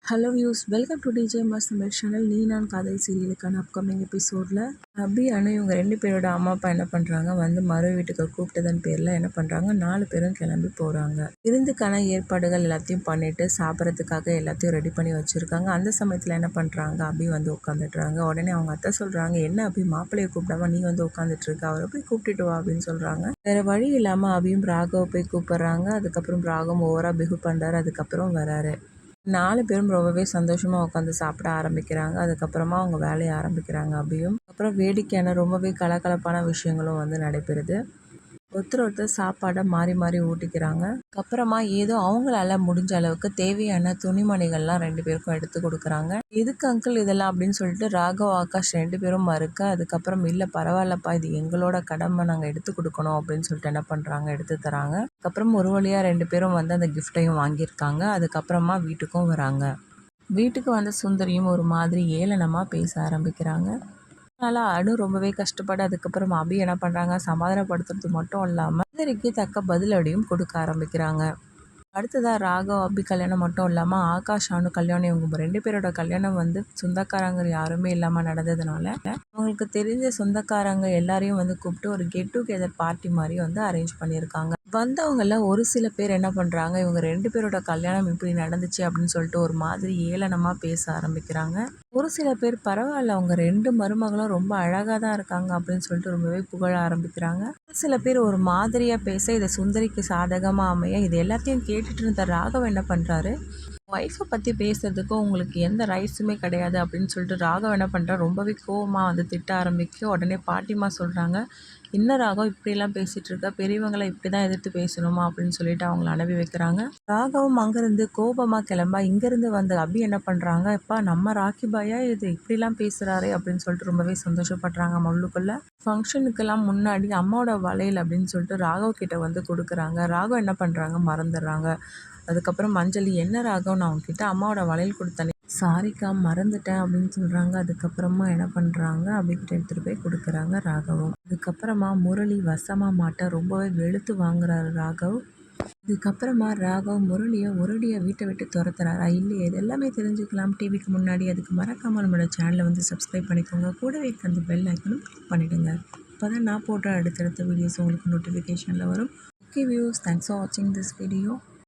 Hello views, welcome to DJ mass Tamil channel. நீ நான் காதல் சீரியலுக்கான அப்கமிங் எபிசோடில் அபி அனு இவங்க 2 பேரோட அம்மா அப்பா என்ன பண்ணுறாங்க, வந்து மறு வீட்டுக்கு கூப்பிட்டதன் பேரில் என்ன பண்ணுறாங்க, 4 பேரும் கிளம்பி போகிறாங்க. விருந்துக்கான ஏற்பாடுகள் எல்லாத்தையும் பண்ணிவிட்டு சாப்பிட்றதுக்காக எல்லாத்தையும் ரெடி பண்ணி வச்சுருக்காங்க. அந்த சமயத்தில் என்ன பண்ணுறாங்க, அபி வந்து உட்காந்துட்றாங்க. உடனே அவங்க அத்தை சொல்கிறாங்க, என்ன அபி மாப்பிள்ளையை கூப்பிடாம நீ வந்து உட்காந்துட்ருக்க, அவரை போய் கூப்பிட்டுட்டு வா அப்படின்னு சொல்கிறாங்க. வேறு வழி இல்லாமல் அபியும் ராகவை போய் கூப்பிட்றாங்க. அதுக்கப்புறம் ராகம் ஓவராக பிகு பண்ணுறாரு. அதுக்கப்புறம் வராரு. 4 பேரும் ரொம்பவே சந்தோஷமாக உட்காந்து சாப்பிட ஆரம்பிக்கிறாங்க. அதுக்கப்புறமா அவங்க வேலையை ஆரம்பிக்கிறாங்க அபியும். அப்புறம் வேடிக்கையான ரொம்பவே கலகலப்பான விஷயங்களும் வந்து நடைபெறுது. ஒருத்தர் சாப்பாடை மாறி மாறி ஊட்டிக்கிறாங்க. அதுக்கப்புறமா ஏதோ அவங்களால முடிஞ்ச அளவுக்கு தேவையான துணிமணிகள்லாம் 2 பேருக்கும் எடுத்து கொடுக்குறாங்க. எதுக்கு அங்கிள் இதெல்லாம் அப்படின்னு சொல்லிட்டு ராகவ் ஆகாஷ் 2 பேரும் மறுக்க, அதுக்கப்புறம் இல்லை பரவாயில்லப்பா, இது எங்களோட கடமை, நாங்கள் எடுத்து கொடுக்கணும் அப்படின்னு சொல்லிட்டு என்ன பண்ணுறாங்க, எடுத்து தராங்க. அதுக்கப்புறம் ஒரு வழியாக 2 பேரும் வந்து அந்த கிஃப்டையும் வாங்கியிருக்காங்க. அதுக்கப்புறமா வீட்டுக்கும் வராங்க. வீட்டுக்கு வந்த சுந்தரியும் ஒரு மாதிரி ஏளனமாக பேச ஆரம்பிக்கிறாங்க. அதனால் அனு ரொம்பவே கஷ்டப்பட்டு அதுக்கப்புறம் அபி என்ன பண்ணுறாங்க, சமாதானப்படுத்துறது மட்டும் இல்லாமல் சுந்தரிக்கு தக்க பதிலடியும் கொடுக்க ஆரம்பிக்கிறாங்க. அடுத்ததாக ராகவ் அபி கல்யாணம் மட்டும் இல்லாமல் ஆகாஷ் அனு கல்யாணம், இவங்க 2 பேரோட கல்யாணம் வந்து சொந்தக்காரங்க யாருமே இல்லாமல் நடந்ததுனால அவங்களுக்கு தெரிஞ்ச சொந்தக்காரங்க எல்லாரையும் வந்து கூப்பிட்டு ஒரு கெட் டுகெதர் பார்ட்டி மாதிரி வந்து அரேஞ்ச் பண்ணியிருக்காங்க. வந்தவங்கள ஒரு சில பேர் என்ன பண்ணுறாங்க, இவங்க 2 பேரோட கல்யாணம் இப்படி நடந்துச்சு அப்படின்னு சொல்லிட்டு ஒரு மாதிரி ஏளனமாக பேச ஆரம்பிக்கிறாங்க. ஒரு சில பேர் பரவாயில்ல, அவங்க 2 மருமகளும் ரொம்ப அழகாக தான் இருக்காங்க அப்படின்னு சொல்லிட்டு ரொம்பவே புகழ ஆரம்பிக்கிறாங்க. ஒரு சில பேர் ஒரு மாதிரியாக பேச இதை சுந்தரிக்கு சாதகமாக அமைய இது எல்லாத்தையும் கேட்டுட்டு இருந்த ராகவ் என்ன பண்ணுறாரு, ஒய்ஃபை பற்றி பேசுறதுக்கு உங்களுக்கு எந்த ரைட்ஸுமே கிடையாது அப்படின்னு சொல்லிட்டு ராகவ் என்ன பண்ணுறா, ரொம்பவே கோவமாக வந்து திட்ட ஆரம்பிக்க உடனே பாட்டிமா சொல்கிறாங்க, என்ன ராகவ் இப்படிலாம் பேசிகிட்டு இருக்க, பெரியவங்களை இப்படி தான் எதிர்த்து பேசணுமா அப்படின்னு சொல்லிட்டு அவங்கள அனுப்பி வைக்கிறாங்க. ராகவும் அங்கேருந்து கோபமாக கிளம்ப இங்கேருந்து வந்த அபி என்ன பண்ணுறாங்க, எப்பா நம்ம ராக்கி பாயா இது இப்படிலாம் பேசுகிறாரே அப்படின்னு சொல்லிட்டு ரொம்பவே சந்தோஷப்படுறாங்க. மல்லுக்குள்ளே ஃபங்க்ஷனுக்கெல்லாம் முன்னாடி அம்மாவோட வளையல் அப்படின்னு சொல்லிட்டு ராகவ் கிட்ட வந்து கொடுக்குறாங்க. ராகவ் என்ன பண்ணுறாங்க, மறந்துடுறாங்க. அதுக்கப்புறம் அஞ்சலி, என்ன ராகவ் நான் உங்ககிட்ட அம்மாவோட வளையல் கொடுத்தனே, சாரிக்கா மறந்துட்டேன் அப்படின்னு சொல்கிறாங்க. அதுக்கப்புறமா என்ன பண்ணுறாங்க, அபிகிட்ட எடுத்துகிட்டு போய் கொடுக்குறாங்க ராகவும். அதுக்கப்புறமா முரளி வசமாக மாட்ட ரொம்பவே வெளுத்து வாங்குறாரு ராகவ். இதுக்கப்புறமா ராகவ் முரளியை ஒரடியை வீட்டை விட்டு துரத்துறாரா இல்லையே, இது எல்லாமே தெரிஞ்சுக்கலாம் டிவிக்கு முன்னாடி. அதுக்கு மறக்காமல் நம்மளோட சேனலை வந்து சப்ஸ்கிரைப் பண்ணிக்கோங்க. கூடவே அந்த பெல் ஐக்கனும் கிளிக் பண்ணிவிடுங்க. அப்போ தான் நான் போடுற அடுத்தடுத்த வீடியோஸ் உங்களுக்கு நோட்டிஃபிகேஷனில் வரும். ஓகே வியூஸ், தேங்க்ஸ் ஃபார் வாட்சிங் திஸ் வீடியோ.